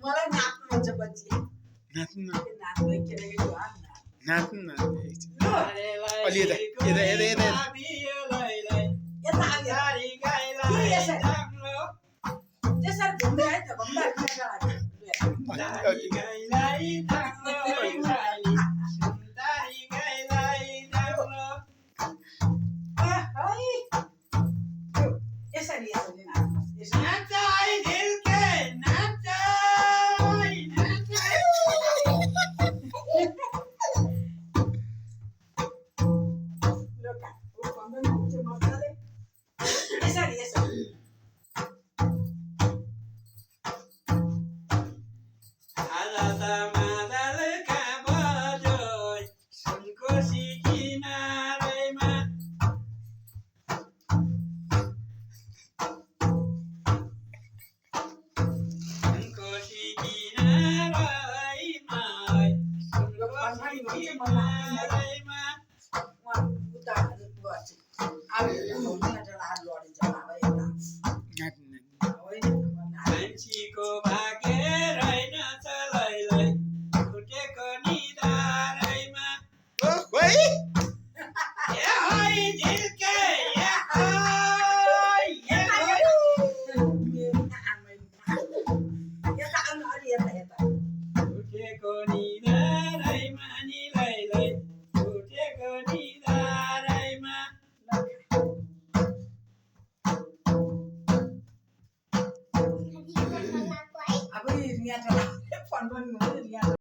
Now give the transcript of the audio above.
मलाई नाच्नु मन छ पछि नाच्नु नाच्दै केटाकेटी हो नाच्नु न अलि यता यता यता यता यता त्यसरी घुम्दै है त घुम्दा यसरी यसरी यसरी यसरी मान्छेको भाग्य रहेनछ लैलै फुटेको निधारैमा झिल्के फुटेको निधारैमा नि लैलै फुटेको निधारैमा अब यहाँ त फोन पनि हुन्छ यहाँ